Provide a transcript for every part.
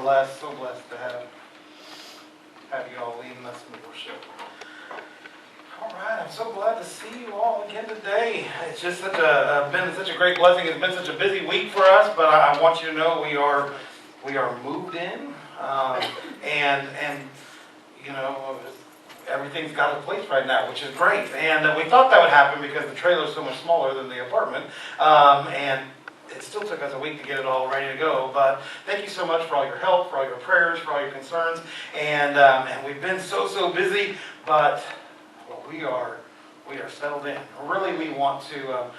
so blessed to have you all leading us in worship. All right, I'm so glad to see you all again today. It's just been such a great blessing. It's been such a busy week for us, but I want you to know we are moved in, and you know, everything's got a place right now, which is great. And we thought that would happen because the trailer is so much smaller than the apartment, and it still took us a week to get it all ready to go. But thank you so much for all your help, for all your prayers, for all your concerns, and we've been so busy, but well, we are settled in. Really, we want to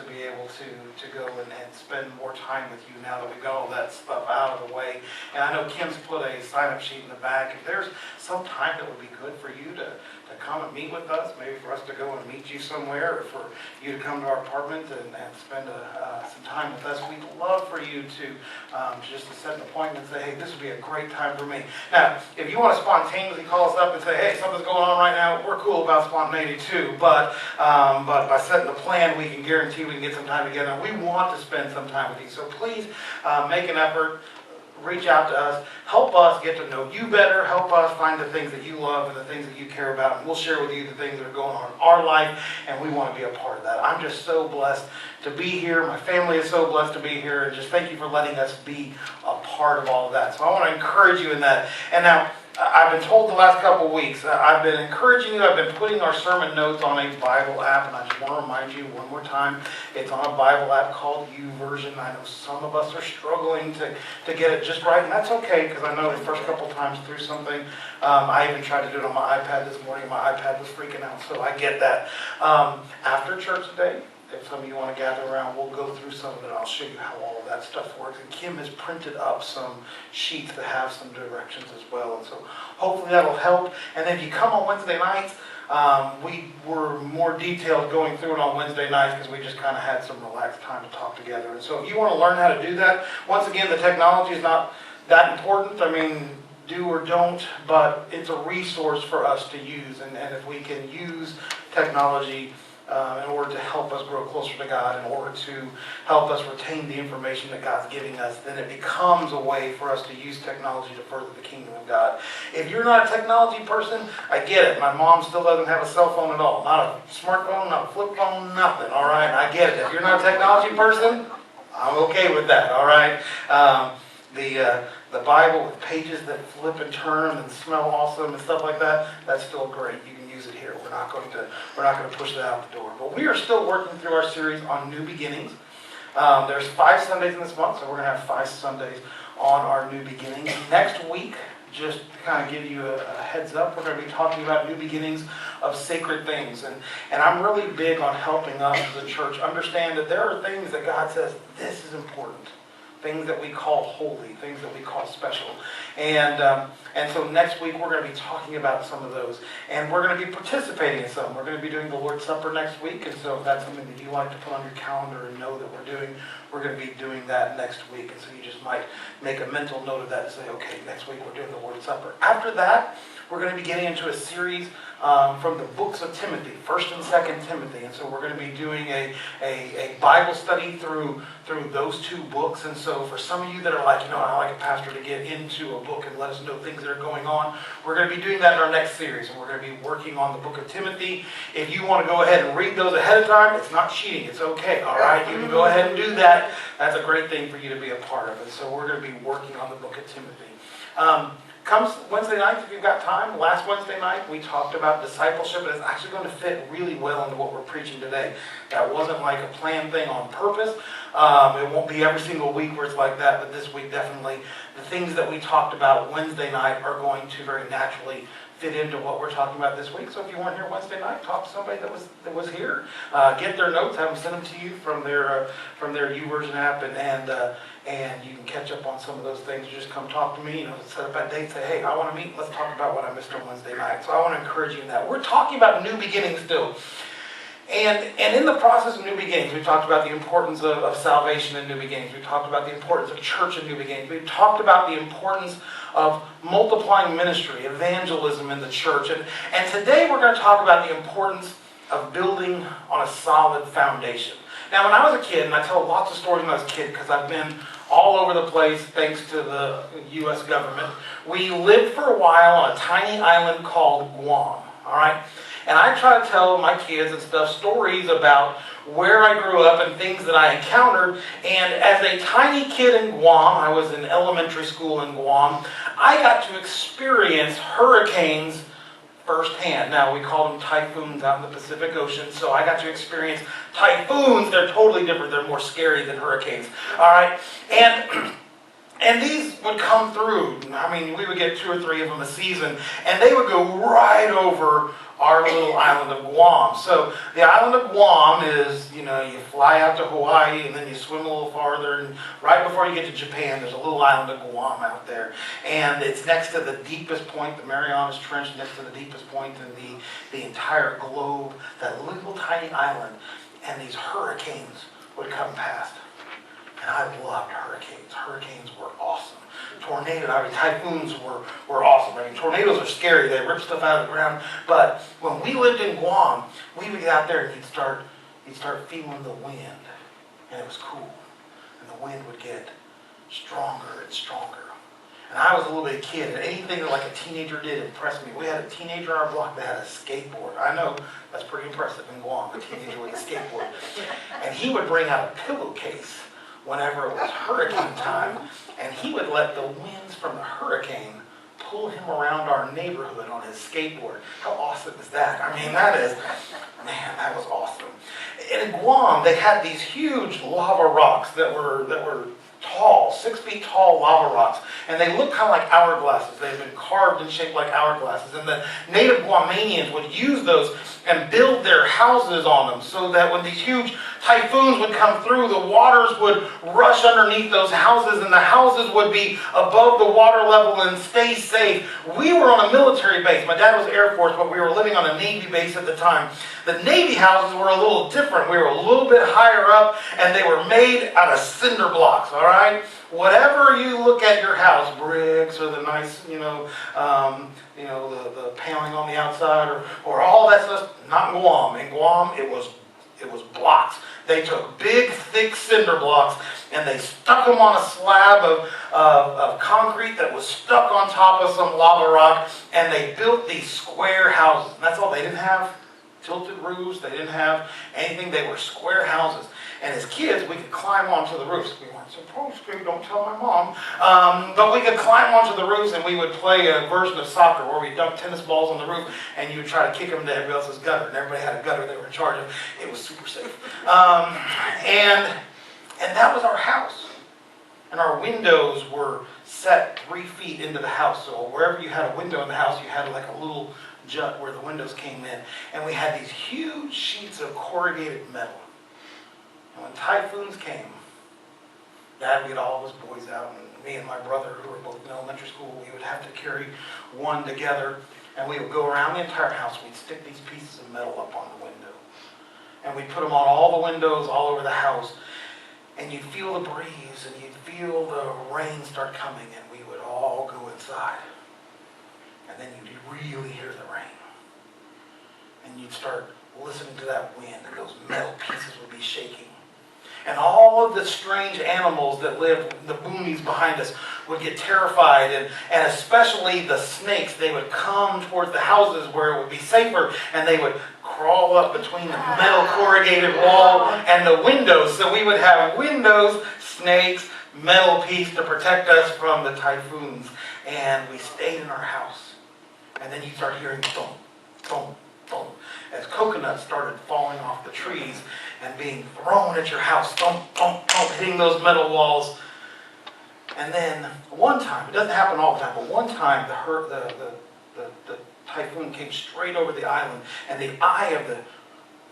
be able to go and spend more time with you now that we've got all that stuff out of the way. And I know Kim's put a sign-up sheet in the back. If there's some time that would be good for you to come and meet with us, maybe for us to go and meet you somewhere, or for you to come to our apartment and spend some time with us, we'd love for you to just to set an appointment and say, hey, this would be a great time for me. Now, if you want to spontaneously call us up and say, hey, something's going on right now, we're cool about spontaneity too. But by setting the plan, we can guarantee we can get some time together. And we want to spend some time with you. So please make an effort. Reach out to us. Help us get to know you better. Help us find the things that you love and the things that you care about. And we'll share with you the things that are going on in our life. And we want to be a part of that. I'm just so blessed to be here. My family is so blessed to be here. And just thank you for letting us be a part of all of that. So I want to encourage you in that. And now, I've been told the last couple of weeks, I've been encouraging you, I've been putting our sermon notes on a Bible app, and I just want to remind you one more time, it's on a Bible app called YouVersion. I know some of us are struggling to get it just right, and that's okay, because I know the first couple of times through something, I even tried to do it on my iPad this morning, my iPad was freaking out, so I get that. After church today, if some of you want to gather around, we'll go through some of it. I'll show you how all of that stuff works. And Kim has printed up some sheets that have some directions as well. And so hopefully that'll help. And then if you come on Wednesday nights, we were more detailed going through it on Wednesday nights because we just kind of had some relaxed time to talk together. And so if you want to learn how to do that, once again, the technology is not that important. I mean, do or don't, but it's a resource for us to use. And if we can use technology in order to help us grow closer to God, in order to help us retain the information that God's giving us, then it becomes a way for us to use technology to further the kingdom of God. If you're not a technology person, I get it. My mom still doesn't have a cell phone at all. Not a smartphone, not a flip phone, nothing, all right? I get it. If you're not a technology person, I'm okay with that, all right? The Bible with pages that flip and turn and smell awesome and stuff like that, that's still great. You can use it here. We're not going to push that out the door. But we are still working through our series on new beginnings. There's 5 Sundays in this month, so we're going to have 5 Sundays on our new beginnings. Next week, just to kind of give you a heads up, we're going to be talking about new beginnings of sacred things. And I'm really big on helping us as a church understand that there are things that God says, this is important. Things that we call holy, things that we call special. And so next week we're going to be talking about some of those. And we're going to be participating in some. We're going to be doing the Lord's Supper next week. And so if that's something that you like to put on your calendar and know that we're going to be doing that next week. And so you just might make a mental note of that and say, okay, next week we're doing the Lord's Supper. After that, we're going to be getting into a series from the books of Timothy, 1st and 2nd Timothy. And so we're going to be doing a Bible study through those 2 books. And so for some of you that are like, I like a pastor to get into a book and let us know things that are going on, we're going to be doing that in our next series. And we're going to be working on the book of Timothy. If you want to go ahead and read those ahead of time, it's not cheating. It's okay, all right? You can go ahead and do that. That's a great thing for you to be a part of. And so we're going to be working on the book of Timothy. Comes Wednesday nights, if you've got time. Last Wednesday night, we talked about discipleship, and it's actually going to fit really well into what we're preaching today. That wasn't like a planned thing on purpose. It won't be every single week where it's like that, but this week definitely. The things that we talked about Wednesday night are going to very naturally fit into what we're talking about this week. So if you weren't here Wednesday night, talk to somebody that was here. Get their notes, have them send them to you from their YouVersion app, and you can catch up on some of those things. Just come talk to me, set up that date, say, hey, I want to meet, let's talk about what I missed on Wednesday night. So I want to encourage you in that. We're talking about new beginnings still. And in the process of new beginnings, we talked about the importance of salvation in new beginnings. We talked about the importance of church in new beginnings. We talked about the importance of multiplying ministry, evangelism in the church. And today we're going to talk about the importance of building on a solid foundation. Now, when I was a kid, and I tell lots of stories when I was a kid because I've been all over the place thanks to the U.S. government, we lived for a while on a tiny island called Guam, all right? And I try to tell my kids and stuff stories about where I grew up and things that I encountered. And as a tiny kid in Guam, I was in elementary school in Guam, I got to experience hurricanes firsthand. Now, we call them typhoons out in the Pacific Ocean, so I got to experience typhoons. They're totally different. They're more scary than hurricanes. All right? And these would come through. I mean, we would get 2 or 3 of them a season, and they would go right over our little island of Guam. So the island of Guam is, you fly out to Hawaii, and then you swim a little farther, and right before you get to Japan, there's a little island of Guam out there. And it's next to the deepest point, the Marianas Trench, next to the deepest point in the entire globe, that little tiny island. And these hurricanes would come past. And I loved hurricanes. Hurricanes were awesome. Typhoons were awesome. I mean, tornadoes are scary. They rip stuff out of the ground. But when we lived in Guam, we would get out there and you'd start feeling the wind. And it was cool. And the wind would get stronger and stronger. And I was a little bit kid, and anything that like a teenager did impressed me. We had a teenager on our block that had a skateboard. I know that's pretty impressive in Guam, a teenager with a skateboard. And he would bring out a pillowcase whenever it was hurricane time, and he would let the winds from the hurricane pull him around our neighborhood on his skateboard. How awesome is that? I mean, that was awesome. In Guam, they had these huge lava rocks that were tall, 6 feet tall lava rocks, and they looked kind of like hourglasses. They've been carved and shaped like hourglasses, and the native Guamanians would use those and build their houses on them so that when these huge typhoons would come through, the waters would rush underneath those houses, and the houses would be above the water level and stay safe. We were on a military base. My dad was Air Force, but we were living on a Navy base at the time. The Navy houses were a little different. We were a little bit higher up, and they were made out of cinder blocks, all right? Whatever you look at your house, bricks or the nice, the paneling on the outside or all that stuff, not in Guam. In Guam, it was blocks. They took big, thick cinder blocks and they stuck them on a slab of concrete that was stuck on top of some lava rock, and they built these square houses. And that's all. They didn't have tilted roofs. They didn't have anything. They were square houses. And as kids, we could climb onto the roofs. We weren't supposed to, don't tell my mom. But we could climb onto the roofs and we would play a version of soccer where we dumped tennis balls on the roof and you would try to kick them into everybody else's gutter. And everybody had a gutter they were in charge of. It was super safe. And that was our house. And our windows were set 3 feet into the house. So wherever you had a window in the house, you had like a little jut where the windows came in. And we had these huge sheets of corrugated metal. And when typhoons came, Dad would get all of his boys out, and me and my brother, who were both in elementary school, we would have to carry one together, and we would go around the entire house. We'd stick these pieces of metal up on the window. And we'd put them on all the windows all over the house. And you'd feel the breeze, and you'd feel the rain start coming, and we would all go inside. And then you'd really hear the rain. And you'd start listening to that wind, and those metal pieces would be shaking. And all of the strange animals that lived in the boonies behind us would get terrified, and especially the snakes. They would come towards the houses where it would be safer, and they would crawl up between the metal corrugated wall and the windows. So we would have windows, snakes, metal piece to protect us from the typhoons. And we stayed in our house. And then you start hearing thump, thump, thump, as coconuts started falling off the trees and being thrown at your house, thump, thump, thump, hitting those metal walls. And then one time, it doesn't happen all the time, but one time the typhoon came straight over the island, and the eye of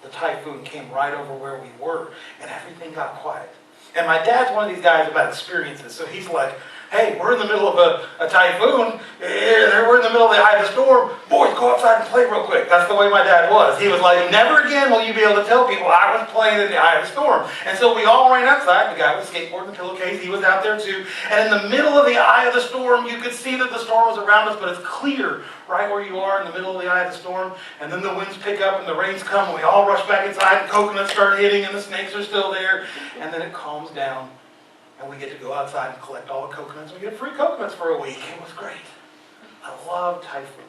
the typhoon came right over where we were, and everything got quiet. And my dad's one of these guys about experiences, so he's like, Hey, we're in the middle of a typhoon. We're in the middle of the eye of the storm. Boys, go outside and play real quick. That's the way my dad was. He was like, never again will you be able to tell people I was playing in the eye of the storm. And so we all ran outside. The guy with the skateboard and the pillowcase, he was out there too. And in the middle of the eye of the storm, you could see that the storm was around us, but it's clear right where you are in the middle of the eye of the storm. And then the winds pick up and the rains come and we all rush back inside and coconuts start hitting and the snakes are still there. And then it calms down. And we get to go outside and collect all the coconuts. We get free coconuts for a week. It was great. I loved typhoons.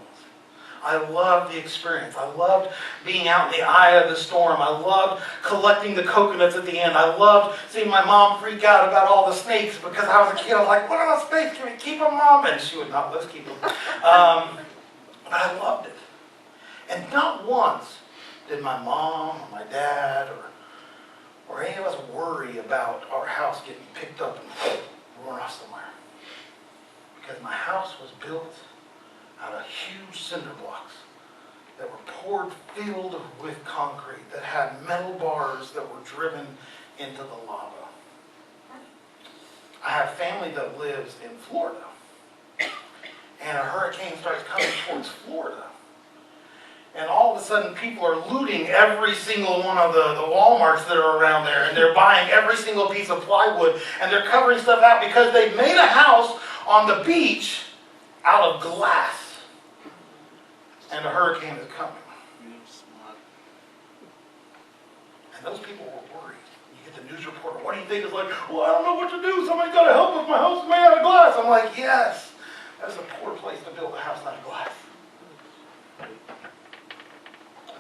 I loved the experience. I loved being out in the eye of the storm. I loved collecting the coconuts at the end. I loved seeing my mom freak out about all the snakes because I was a kid. I was like, what are those snakes? Can we keep them, Mom? And she would not let us keep them. But I loved it. And not once did my mom or my dad or any of us worry about our house getting picked up and run off somewhere. Because my house was built out of huge cinder blocks that were poured, filled with concrete, that had metal bars that were driven into the lava. I have family that lives in Florida. And a hurricane starts coming towards Florida. And all of a sudden, people are looting every single one of the Walmarts that are around there. And they're buying every single piece of plywood. And they're covering stuff out because they've made a house on the beach out of glass. And a hurricane is coming. And those people were worried. You get the news reporter, what do you think? It's like, well, I don't know what to do. Somebody's got to help us. My house is made out of glass. I'm like, yes. That's a poor place to build a house out of glass.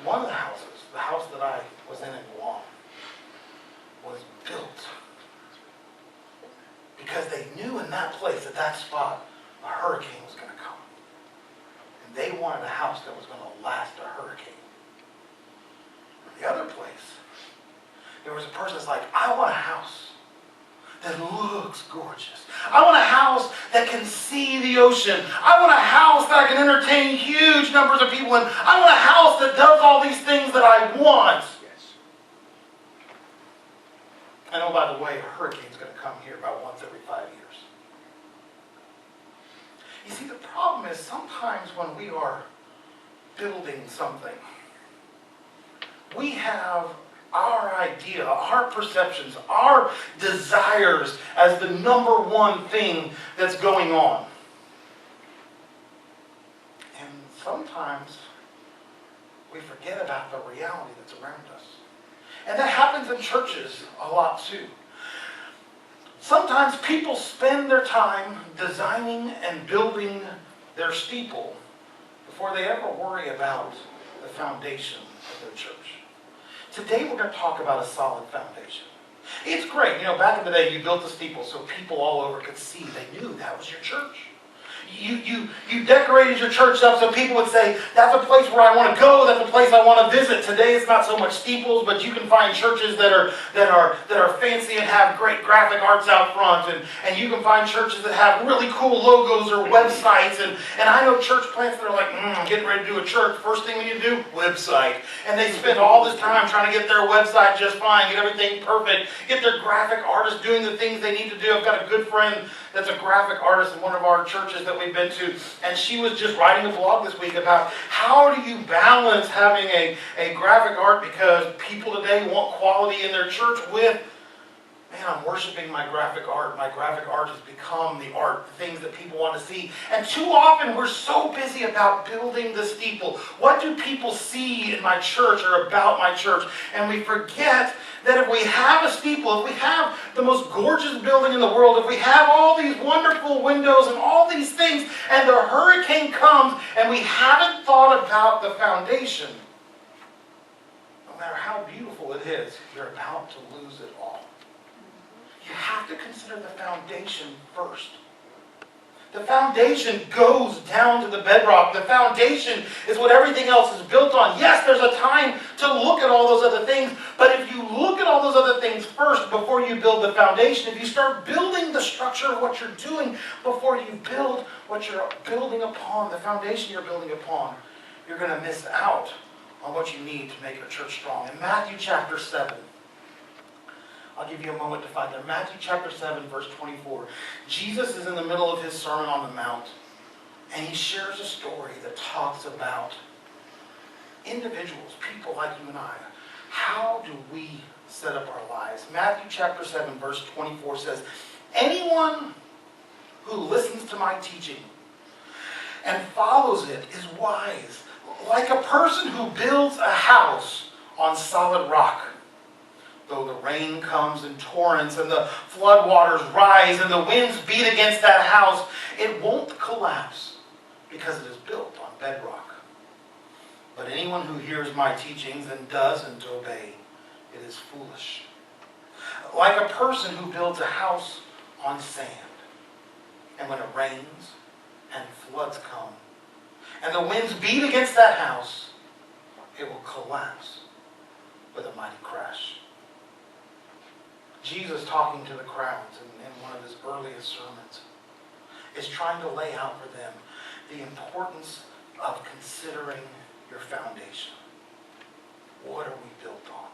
One of the houses, the house that I was in Guam, was built because they knew in that place, at that spot, a hurricane was going to come. And they wanted a house that was going to last a hurricane. The other place, there was a person that's like, I want a house that looks gorgeous. I want a house that can see the ocean. I want a house that I can entertain huge numbers of people in. I want a house that does all these things that I want. Yes. And oh, by the way, a hurricane's going to come here about once every 5 years. You see, the problem is sometimes when we are building something, we have our idea, our perceptions, our desires as the number one thing that's going on. And sometimes we forget about the reality that's around us. And that happens in churches a lot too. Sometimes people spend their time designing and building their steeple before they ever worry about the foundation of their church. Today we're going to talk about a solid foundation. It's great. You know, back in the day you built a steeple so people all over could see. They knew that was your church. You decorated your church up so people would say, that's a place where I want to go, that's a place I want to visit. Today it's not so much steeples, but you can find churches that are fancy and have great graphic arts out front. And you can find churches that have really cool logos or websites. And I know church plants that are like, I'm getting ready to do a church. First thing we need to do, website. And they spend all this time trying to get their website just fine, get everything perfect, get their graphic artists doing the things they need to do. I've got a good friend that's a graphic artist in one of our churches that we've been to, and she was just writing a blog this week about how do you balance having a graphic art because people today want quality in their church with, man, I'm worshiping my graphic art. My graphic art has become the art, the things that people want to see. And too often we're so busy about building the steeple. What do people see in my church or about my church? And we forget that if we have a steeple, if we have the most gorgeous building in the world, if we have all these wonderful windows and all these things, and the hurricane comes and we haven't thought about the foundation, no matter how beautiful it is, you're about to lose it all. You have to consider the foundation first. The foundation goes down to the bedrock. The foundation is what everything else is built on. Yes, there's a time to look at all those other things, but if you look at all those other things first before you build the foundation, if you start building the structure of what you're doing before you build what you're building upon, the foundation you're building upon, you're going to miss out on what you need to make your church strong. In Matthew chapter 7, I'll give you a moment to find there. Matthew chapter 7, verse 24. Jesus is in the middle of his Sermon on the Mount, and he shares a story that talks about individuals, people like you and I. How do we set up our lives? Matthew chapter 7, verse 24 says, anyone who listens to my teaching and follows it is wise, like a person who builds a house on solid rock. Though the rain comes in torrents and the floodwaters rise and the winds beat against that house, it won't collapse because it is built on bedrock. But anyone who hears my teachings and doesn't obey, it is foolish. Like a person who builds a house on sand, and when it rains and floods come, and the winds beat against that house, it will collapse with a mighty crash. Jesus, talking to the crowds in one of his earliest sermons, is trying to lay out for them the importance of considering your foundation. What are we built on?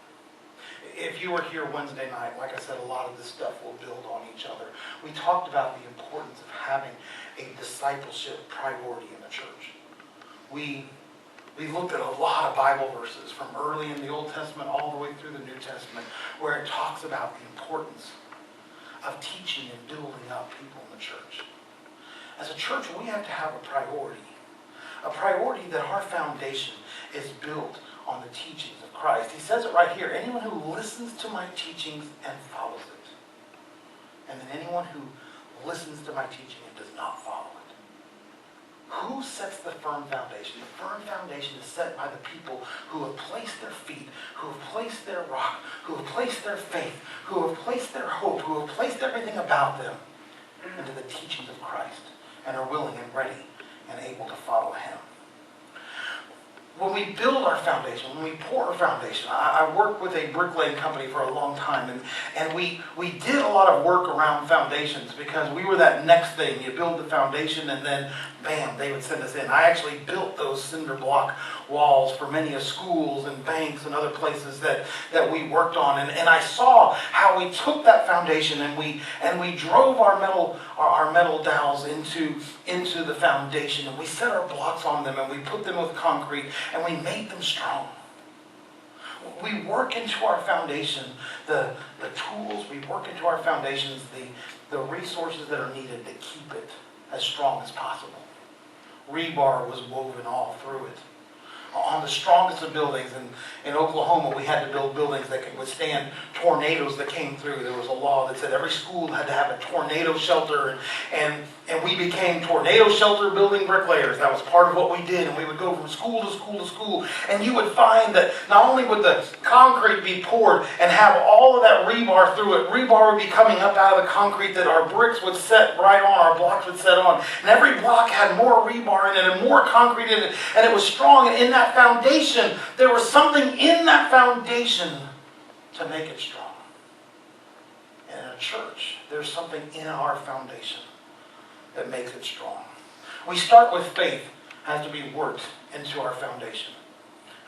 If you were here Wednesday night, like I said, a lot of this stuff will build on each other. We talked about the importance of having a discipleship priority in the church. We looked at a lot of Bible verses from early in the Old Testament all the way through the New Testament, where it talks about the importance of teaching and building up people in the church. As a church, we have to have a priority that our foundation is built on the teachings of Christ. He says it right here, anyone who listens to my teachings and follows it. And then anyone who listens to my teaching and does not follow it. Who sets the firm foundation? The firm foundation is set by the people who have placed their feet, who have placed their rock, who have placed their faith, who have placed their hope, who have placed everything about them into the teachings of Christ and are willing and ready and able to follow him. When we build our foundation, when we pour our foundation, I worked with a bricklaying company for a long time, and we did a lot of work around foundations because we were that next thing. You build the foundation and then, bam, they would send us in. I actually built those cinder block walls for many of schools and banks and other places that we worked on. And I saw how we took that foundation and we drove our metal dowels into the foundation, and we set our blocks on them and we put them with concrete and we made them strong. We work into our foundation the tools, we work into our foundations the resources that are needed to keep it as strong as possible. Rebar was woven all through it. On the strongest of buildings in Oklahoma, we had to build buildings that could withstand tornadoes that came through. There was a law that said every school had to have a tornado shelter, and we became tornado shelter building bricklayers. That was part of what we did, and we would go from school to school to school, and you would find that not only would the concrete be poured and have all of that rebar through it, rebar would be coming up out of the concrete that our bricks would set right on, our blocks would set on, and every block had more rebar in it and more concrete in it, and it was strong, and in that foundation, there was something in that foundation to make it strong. And in a church, there's something in our foundation that makes it strong. We start with faith, has to be worked into our foundation.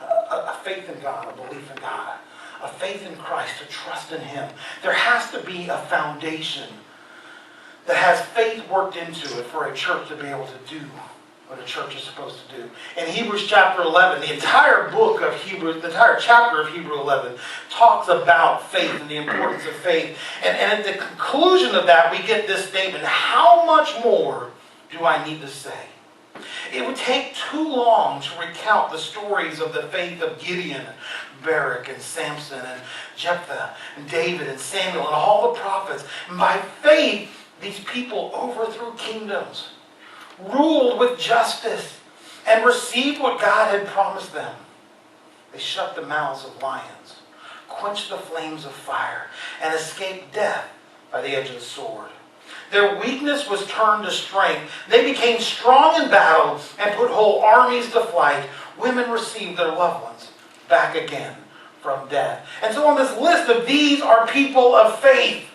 A faith in God, a belief in God, a faith in Christ, a trust in him. There has to be a foundation that has faith worked into it for a church to be able to do what a church is supposed to do. In Hebrews chapter 11, the entire book of Hebrews, the entire chapter of Hebrews 11 talks about faith and the importance of faith. And at the conclusion of that, we get this statement, how much more do I need to say? It would take too long to recount the stories of the faith of Gideon, Barak, and Samson, and Jephthah, and David, and Samuel, and all the prophets. And by faith, these people overthrew kingdoms, ruled with justice, and received what God had promised them. They shut the mouths of lions, quenched the flames of fire, and escaped death by the edge of the sword. Their weakness was turned to strength. They became strong in battle and put whole armies to flight. Women received their loved ones back again from death. And so on this list of these are people of faith.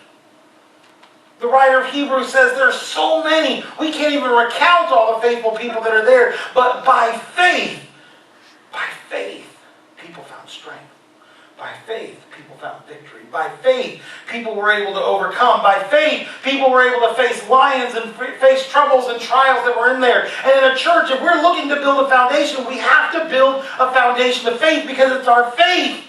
The writer of Hebrews says there's so many. We can't even recount all the faithful people that are there. But by faith, people found strength. By faith, people found victory. By faith, people were able to overcome. By faith, people were able to face lions and face troubles and trials that were in there. And in a church, if we're looking to build a foundation, we have to build a foundation of faith, because it's our faith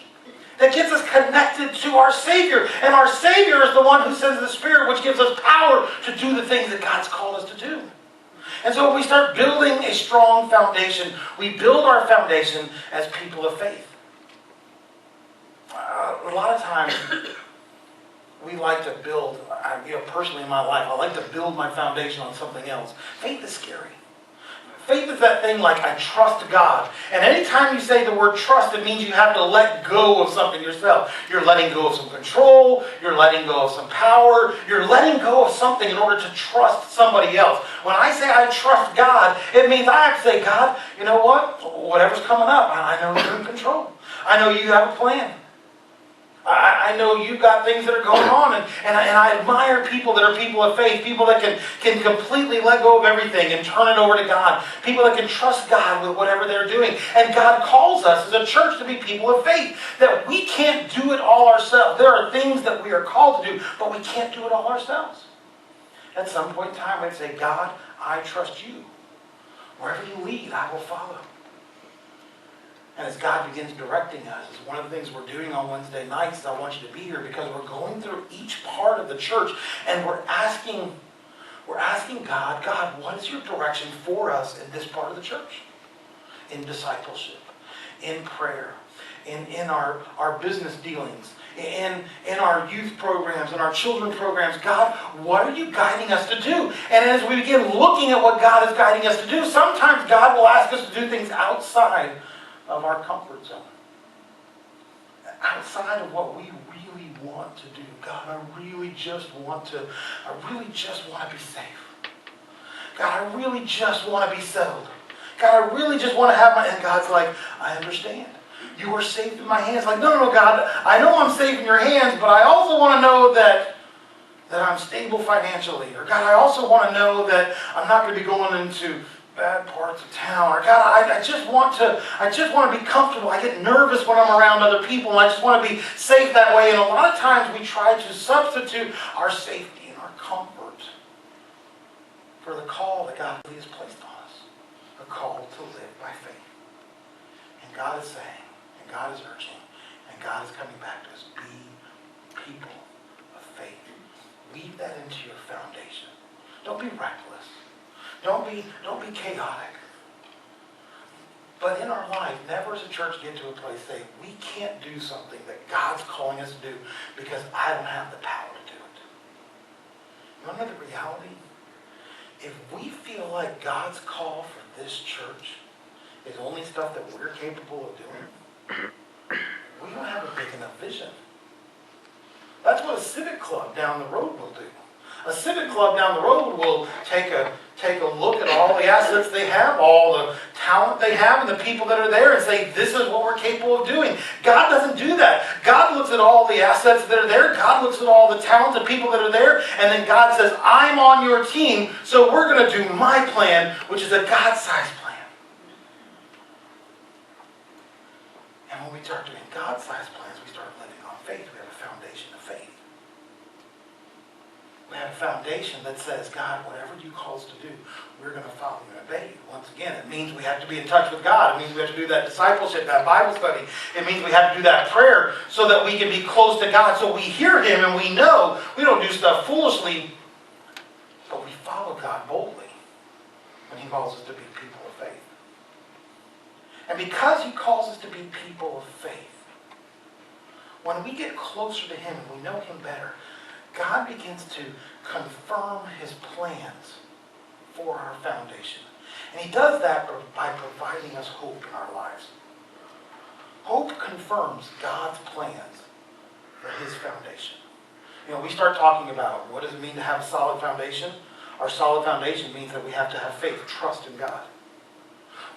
that gets us connected to our Savior. And our Savior is the one who sends the Spirit, which gives us power to do the things that God's called us to do. And so when we start building a strong foundation, we build our foundation as people of faith. A lot of times, we like to build, personally in my life, I like to build my foundation on something else. Faith is scary. Faith is that thing like, I trust God. And anytime you say the word trust, it means you have to let go of something yourself. You're letting go of some control. You're letting go of some power. You're letting go of something in order to trust somebody else. When I say I trust God, it means I have to say, God, you know what? Whatever's coming up, I know you're in control. I know you have a plan. I know you've got things that are going on, and I admire people that are people of faith, people that can completely let go of everything and turn it over to God, people that can trust God with whatever they're doing. And God calls us as a church to be people of faith, that we can't do it all ourselves. There are things that we are called to do, but we can't do it all ourselves. At some point in time, I'd say, God, I trust you. Wherever you lead, I will follow. And as God begins directing us, it's one of the things we're doing on Wednesday nights is I want you to be here, because we're going through each part of the church and we're asking God, what is your direction for us in this part of the church? In discipleship, in prayer, in our business dealings, in our youth programs, in our children programs. God, what are you guiding us to do? And as we begin looking at what God is guiding us to do, sometimes God will ask us to do things outside of our comfort zone. Outside of what we really want to do. God, I really just want to be safe. God, I really just want to be settled. God, I really just want to have and God's like, I understand. You are safe in my hands. Like, no, God, I know I'm safe in your hands, but I also want to know that I'm stable financially. Or God, I also want to know that I'm not going to be going into bad parts of town. Or God, I just want to be comfortable. I get nervous when I'm around other people, and I just want to be safe that way. And a lot of times we try to substitute our safety and our comfort for the call that God has placed on us. A call to live by faith. And God is saying, and God is urging, and God is coming back to us, be people of faith. Weave that into your foundation. Don't be reckless. Don't be chaotic. But in our life, never as a church get to a place say, we can't do something that God's calling us to do because I don't have the power to do it. You want to know the reality? If we feel like God's call for this church is only stuff that we're capable of doing, we don't have a big enough vision. That's what a civic club down the road will do. A civic club down the road will take a look at all the assets they have, all the talent they have, and the people that are there, and say, this is what we're capable of doing. God doesn't do that. God looks at all the assets that are there. God looks at all the talented people that are there, and then God says, I'm on your team, so we're going to do my plan, which is a God-sized plan. And when we start doing God-sized plans, we start living on faith. We have a foundation of faith. We have a foundation that says, God, whatever you call us to do, we're going to follow you and obey you. Once again, it means we have to be in touch with God. It means we have to do that discipleship, that Bible study. It means we have to do that prayer so that we can be close to God, so we hear Him and we know we don't do stuff foolishly, but we follow God boldly when He calls us to be people of faith. And because He calls us to be people of faith, when we get closer to Him and we know Him better, God begins to confirm His plans for our foundation. And He does that by providing us hope in our lives. Hope confirms God's plans for His foundation. You know, we start talking about what does it mean to have a solid foundation? Our solid foundation means that we have to have faith, trust in God.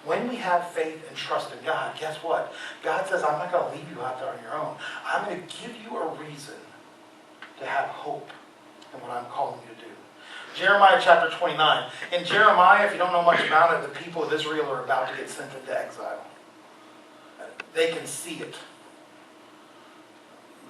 When we have faith and trust in God, guess what? God says, I'm not going to leave you out there on your own. I'm going to give you a reason to have hope in what I'm calling you to do. Jeremiah chapter 29. In Jeremiah, if you don't know much about it, the people of Israel are about to get sent into exile. They can see it.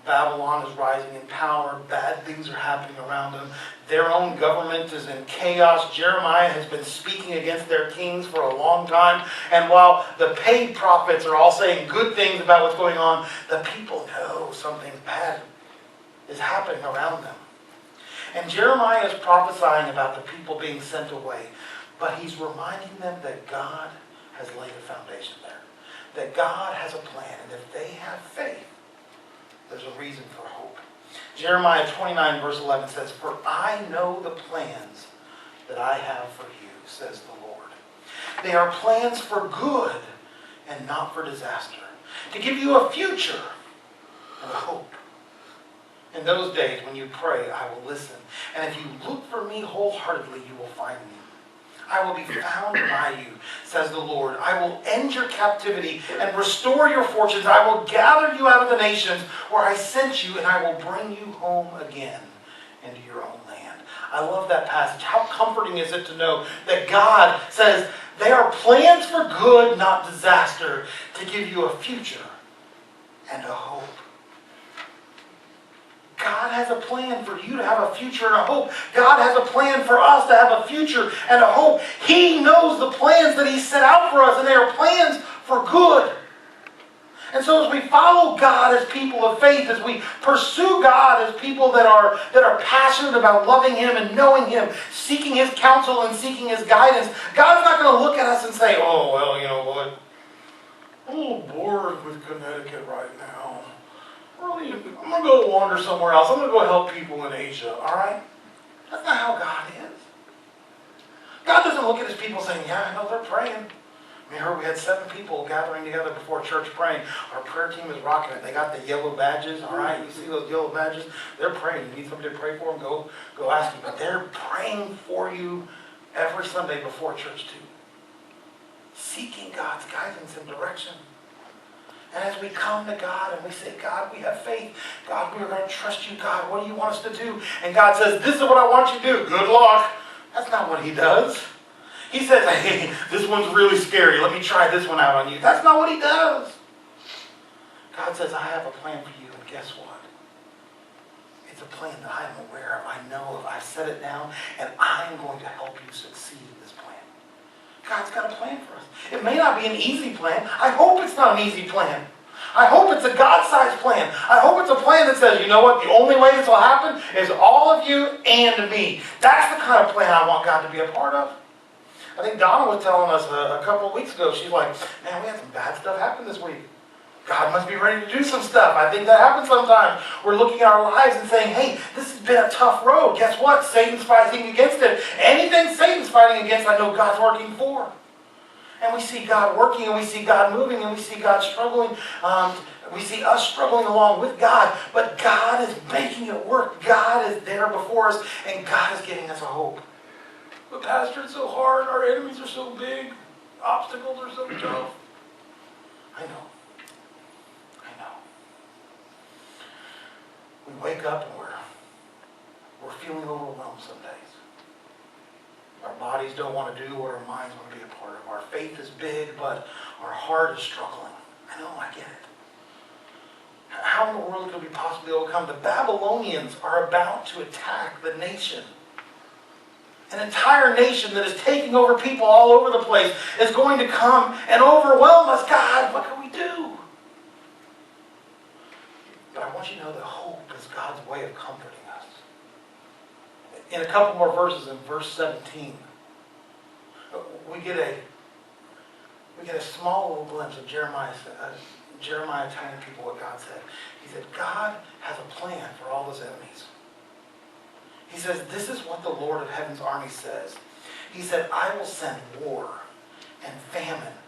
Babylon is rising in power. Bad things are happening around them. Their own government is in chaos. Jeremiah has been speaking against their kings for a long time. And while the paid prophets are all saying good things about what's going on, the people know something bad is happening around them. And Jeremiah is prophesying about the people being sent away. But he's reminding them that God has laid a foundation there. That God has a plan. And if they have faith, there's a reason for hope. Jeremiah 29 verse 11 says, "For I know the plans that I have for you, says the Lord. They are plans for good and not for disaster, to give you a future and a hope. In those days when you pray, I will listen. And if you look for me wholeheartedly, you will find me. I will be found by you, says the Lord. I will end your captivity and restore your fortunes. I will gather you out of the nations where I sent you, and I will bring you home again into your own land." I love that passage. How comforting is it to know that God says they are plans for good, not disaster, to give you a future and a hope. God has a plan for you to have a future and a hope. God has a plan for us to have a future and a hope. He knows the plans that He set out for us, and they are plans for good. And so as we follow God as people of faith, as we pursue God as people that are passionate about loving Him and knowing Him, seeking His counsel and seeking His guidance, God's not going to look at us and say, "Oh, well, you know what? I'm a little bored with Connecticut right now. Really, I'm going to go wander somewhere else. I'm going to go help people in Asia." All right? That's not how God is. God doesn't look at His people saying, "Yeah, I know they're praying. I mean, we had 7 people gathering together before church praying. Our prayer team is rocking it. They got the yellow badges, all right? You see those yellow badges? They're praying. You need somebody to pray for them? Go ask them. But they're praying for you every Sunday before church too. Seeking God's guidance and direction. And as we come to God and we say, "God, we have faith. God, we are going to trust you. God, what do you want us to do?" And God says, "This is what I want you to do." Good luck. That's not what He does. He says, "Hey, this one's really scary. Let me try this one out on you." That's not what He does. God says, "I have a plan for you." And guess what? It's a plan that I am aware of. I know of. I set it down. And I am going to help you succeed in this plan. God's got a plan for us. It may not be an easy plan. I hope it's not an easy plan. I hope it's a God-sized plan. I hope it's a plan that says, "You know what? The only way this will happen is all of you and me." That's the kind of plan I want God to be a part of. I think Donna was telling us a couple of weeks ago, she's like, "Man, we had some bad stuff happen this week. God must be ready to do some stuff." I think that happens sometimes. We're looking at our lives and saying, "Hey, this has been a tough road." Guess what? Satan's fighting against it. Anything Satan's fighting against, I know God's working for. And we see God working, and we see God moving, and we see God struggling. We see us struggling along with God. But God is making it work. God is there before us, and God is giving us a hope. "But Pastor, it's so hard. Our enemies are so big. Obstacles are so tough." I know. We wake up and we're feeling overwhelmed some days. Our bodies don't want to do what our minds want to be a part of. Our faith is big, but our heart is struggling. I know, I get it. How in the world could we possibly overcome? The Babylonians are about to attack the nation. An entire nation that is taking over people all over the place is going to come and overwhelm us. God, what can we do? But I want you to know that hope is God's way of comforting us. In a couple more verses, in verse 17, we get a small little glimpse of Jeremiah telling people what God said. He said, God has a plan for all His enemies. He says, "This is what the Lord of Heaven's army says." He said, "I will send war and famine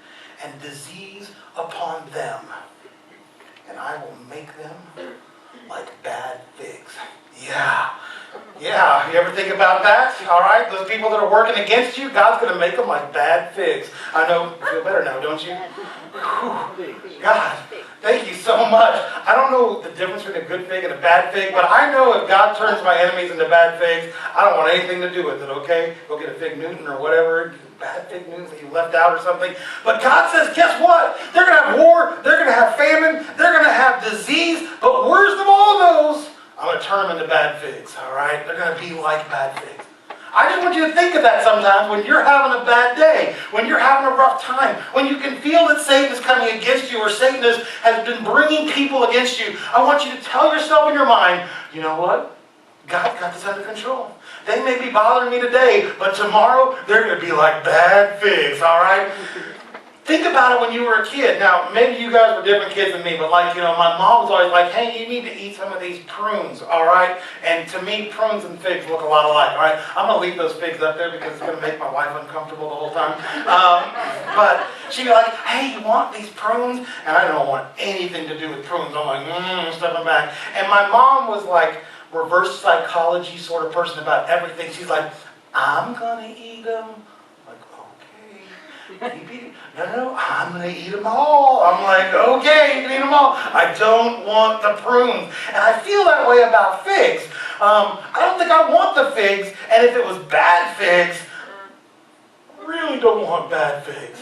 and disease upon them, and I will make them like bad figs." Yeah, you ever think about that? All right, those people that are working against you, God's going to make them like bad figs. I know, you feel better now, don't you? Whew. God, Thank you so much. I don't know the difference between a good fig and a bad fig, but I know if God turns my enemies into bad figs, I don't want anything to do with it, okay? Go get a fig Newton or whatever, bad fig Newtons that you left out or something. But God says, guess what? They're going to have war, they're going to have famine, they're going to have disease, but worst of all those, I'm going to turn them into bad figs, all right? They're going to be like bad figs. I just want you to think of that sometimes when you're having a bad day, when you're having a rough time, when you can feel that Satan is coming against you or Satan has been bringing people against you. I want you to tell yourself in your mind, you know what? God's got this under control. They may be bothering me today, but tomorrow they're going to be like bad figs, all right? Think about it when you were a kid. Now, maybe you guys were different kids than me, but like, you know, my mom was always like, hey, you need to eat some of these prunes, all right? And to me, prunes and figs look a lot alike, all right? I'm going to leave those figs up there because it's going to make my wife uncomfortable the whole time. But she'd be like, hey, you want these prunes? And I don't want anything to do with prunes. I'm like, stepping back. And my mom was like reverse psychology sort of person about everything. She's like, I'm going to eat them. Keep eating. No, I'm going to eat them all. I'm like, okay, you can eat them all. I don't want the prunes. And I feel that way about figs. I don't think I want the figs. And if it was bad figs, I really don't want bad figs.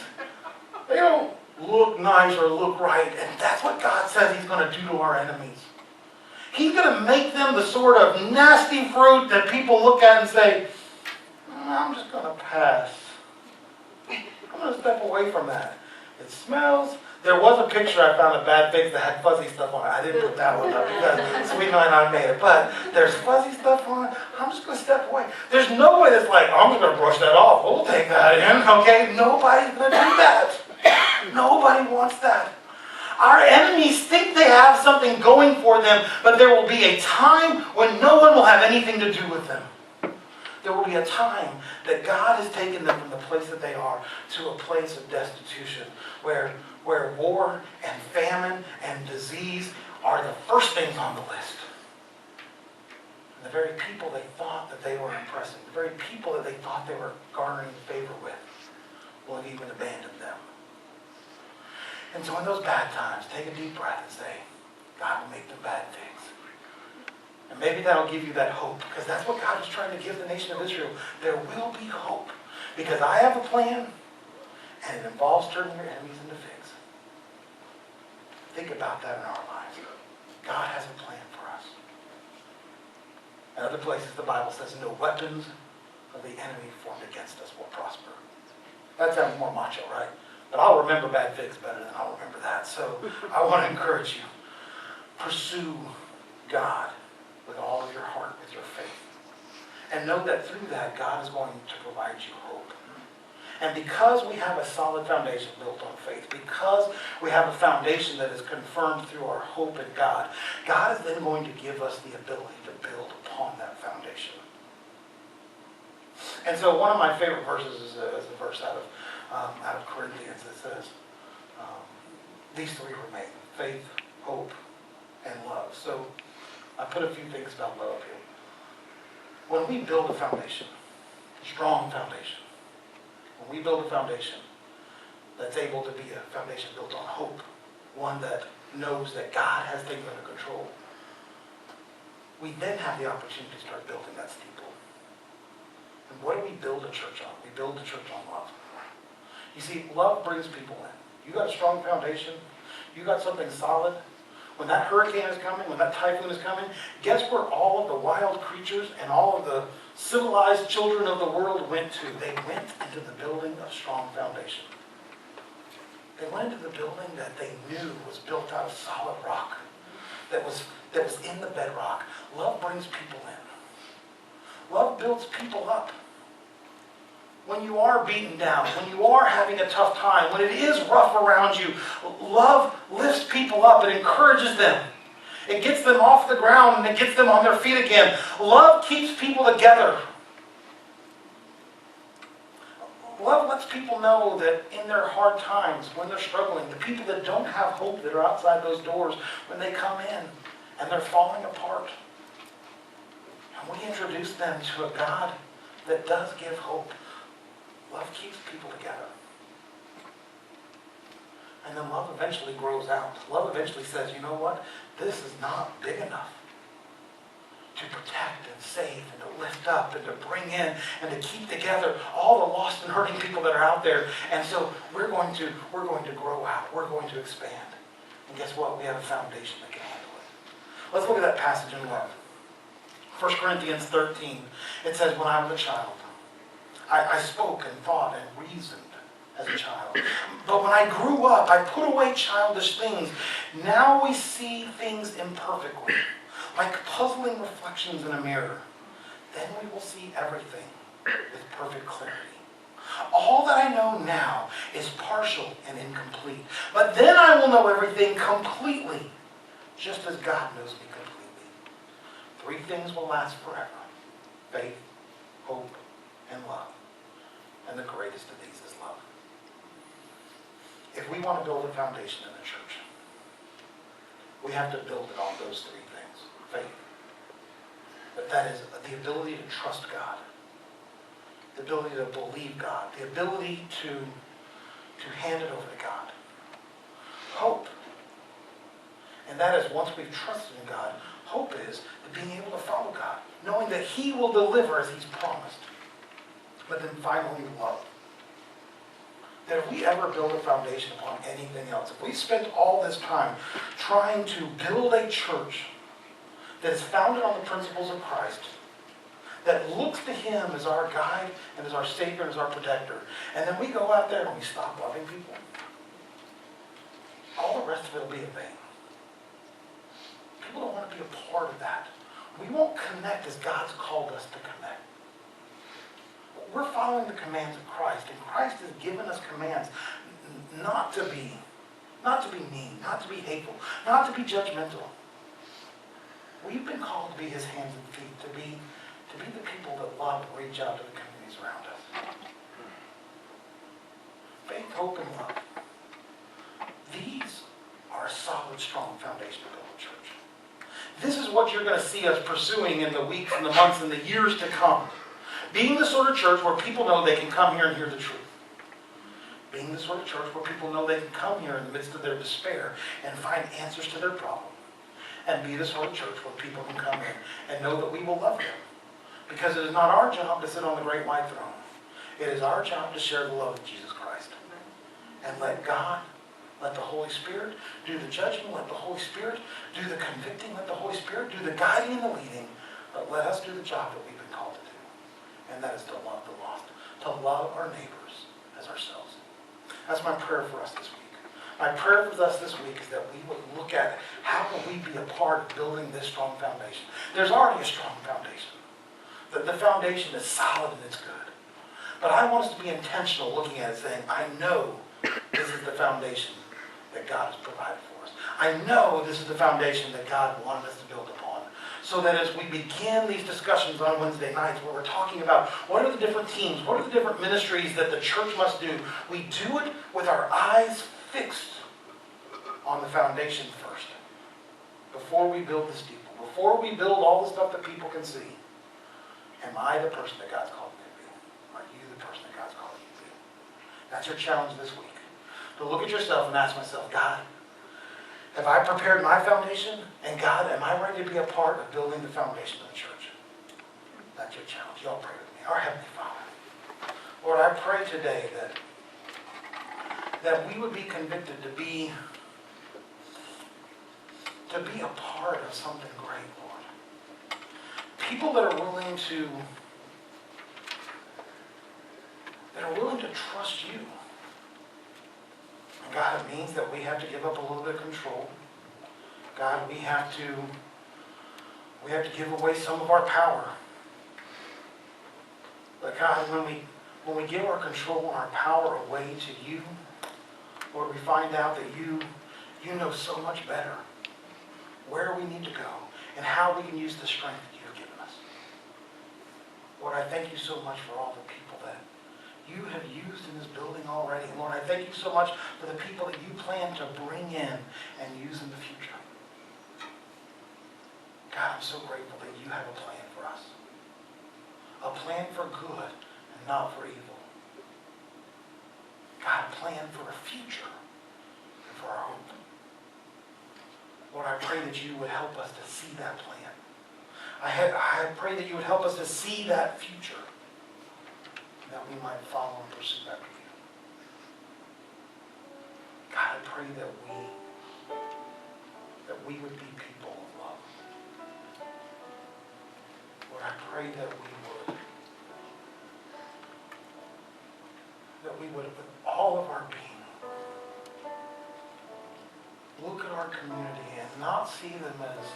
They don't look nice or look right. And that's what God says He's going to do to our enemies. He's going to make them the sort of nasty fruit that people look at and say, I'm just going to pass. I'm going to step away from that. It smells. There was a picture I found of bad figs that had fuzzy stuff on it. I didn't put that one up because Sweet Night I made it. But there's fuzzy stuff on it. I'm just going to step away. There's no way that's like, I'm just going to brush that off. We'll take that in, okay? Nobody's going to do that. Nobody wants that. Our enemies think they have something going for them, but there will be a time when no one will have anything to do with them. There will be a time that God has taken them from the place that they are to a place of destitution, where war and famine and disease are the first things on the list. And the very people they thought that they were impressing, the very people that they thought they were garnering favor with, will have even abandoned them. And so in those bad times, take a deep breath and say, God will make them bad things. And maybe that'll give you that hope, because that's what God is trying to give the nation of Israel. There will be hope, because I have a plan, and it involves turning your enemies into figs. Think about that in our lives. God has a plan for us. In other places, the Bible says, no weapons of the enemy formed against us will prosper. That sounds more macho, right? But I'll remember bad figs better than I'll remember that. So I want to encourage you. Pursue God with all of your heart, with your faith. And know that through that, God is going to provide you hope. And because we have a solid foundation built on faith, because we have a foundation that is confirmed through our hope in God, God is then going to give us the ability to build upon that foundation. And so one of my favorite verses is a verse out of Corinthians that says, these three remain: faith, hope, and love. So I put a few things about love here. When we build a foundation, a strong foundation, when we build a foundation that's able to be a foundation built on hope, one that knows that God has things under control, we then have the opportunity to start building that steeple. And what do we build a church on? We build a church on love. You see, love brings people in. You got a strong foundation. You got something solid. When that hurricane is coming, when that typhoon is coming, guess where all of the wild creatures and all of the civilized children of the world went to? They went into the building of strong foundation. They went into the building that they knew was built out of solid rock, that was in the bedrock. Love brings people in. Love builds people up. When you are beaten down, when you are having a tough time, when it is rough around you, love lifts people up. It encourages them. It gets them off the ground and it gets them on their feet again. Love keeps people together. Love lets people know that in their hard times, when they're struggling, the people that don't have hope that are outside those doors, when they come in and they're falling apart, and we introduce them to a God that does give hope. Love keeps people together. And then love eventually grows out. Love eventually says, you know what? This is not big enough to protect and save and to lift up and to bring in and to keep together all the lost and hurting people that are out there. And so we're going to grow out. We're going to expand. And guess what? We have a foundation that can handle it. Let's look at that passage in love. 1 Corinthians 13. It says, when I was a child, I spoke and thought and reasoned as a child. But when I grew up, I put away childish things. Now we see things imperfectly, like puzzling reflections in a mirror. Then we will see everything with perfect clarity. All that I know now is partial and incomplete. But then I will know everything completely, just as God knows me completely. 3 things will last forever: faith, hope, and love. And the greatest of these is love. If we want to build a foundation in the church, we have to build it on those 3 things. Faith. But that is the ability to trust God. The ability to believe God. The ability to hand it over to God. Hope. And that is, once we've trusted in God, hope is the being able to follow God, knowing that He will deliver as He's promised. But then finally, love. That if we ever build a foundation upon anything else, if we spend all this time trying to build a church that is founded on the principles of Christ, that looks to Him as our guide and as our Savior and as our protector, and then we go out there and we stop loving people, all the rest of it will be in vain. People don't want to be a part of that. We won't connect as God's called us to connect. We're following the commands of Christ, and Christ has given us commands not to be mean, not to be hateful, not to be judgmental. We've been called to be His hands and feet, to be the people that love and reach out to the communities around us. Faith, hope, and love. These are a solid, strong foundation to build a church. This is what you're going to see us pursuing in the weeks and the months and the years to come. Being the sort of church where people know they can come here and hear the truth. Being the sort of church where people know they can come here in the midst of their despair and find answers to their problem. And be the sort of church where people can come in and know that we will love them. Because it is not our job to sit on the great white throne. It is our job to share the love of Jesus Christ. And let God, let the Holy Spirit do the judging, let the Holy Spirit do the convicting, let the Holy Spirit do the guiding and the leading. But let us do the job that we've been called to do. And that is to love the lost, to love our neighbors as ourselves. That's my prayer for us this week. My prayer for us this week is that we would look at how can we be a part of building this strong foundation. There's already a strong foundation. The foundation is solid and it's good. But I want us to be intentional looking at it saying, I know this is the foundation that God has provided for us. I know this is the foundation that God wanted us to build upon. So that as we begin these discussions on Wednesday nights where we're talking about what are the different teams, what are the different ministries that the church must do, we do it with our eyes fixed on the foundation first. Before we build the steeple, before we build all the stuff that people can see, am I the person that God's called me to be? Are you the person that God's called you to be? That's your challenge this week. To look at yourself and ask myself, God, have I prepared my foundation? And God, am I ready to be a part of building the foundation of the church? That's your challenge. Y'all pray with me. Our Heavenly Father, Lord, I pray today that we would be convicted to be a part of something great, Lord. People that are willing to trust you. And God, it means that we have to give up a little bit of control. God, we have to give away some of our power. But God, when we give our control and our power away to you, Lord, we find out that you know so much better where we need to go and how we can use the strength that you have given us. Lord, I thank you so much for all the people that you have used in this building already. And Lord, I thank you so much for the people that you plan to bring in and use in the future. God, I'm so grateful that you have a plan for us. A plan for good and not for evil. God, a plan for a future for our hope. Lord, I pray that you would help us to see that plan. I pray that you would help us to see that future, that we might follow and pursue after you. God, I pray that we would be people of love. Lord, I pray that we would, with all of our being, look at our community and not see them as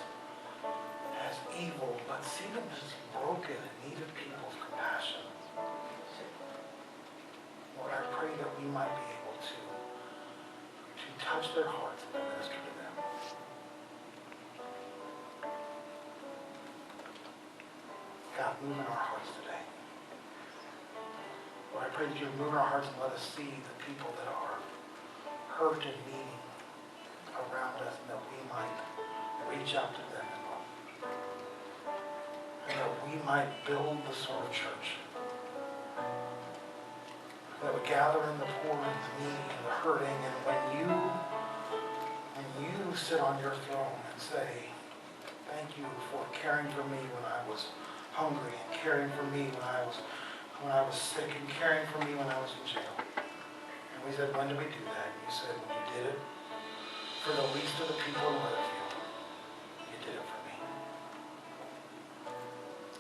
evil, but see them as broken and need of people's compassion. Lord, I pray that we might be able to touch their hearts and minister to them. God, move in our hearts today. Lord, I pray that you would move in our hearts and let us see the people that are hurt and needing around us, and that we might reach out to them in love. And that we might build the sort of church that would gather in the poor and the needy and the hurting, and when you sit on your throne and say, thank you for caring for me when I was hungry, and caring for me when I was sick, and caring for me when I was in jail. And we said, when did we do that? And you said, when you did it for the least of the people in Weatherfield, you did it for me.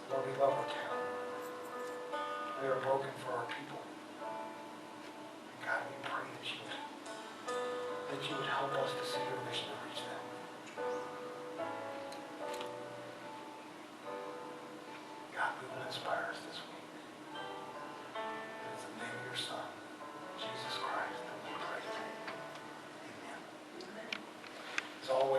Lord, we love our town. We are broken for our people. And God, we pray that you would help us to see your mission to reach them.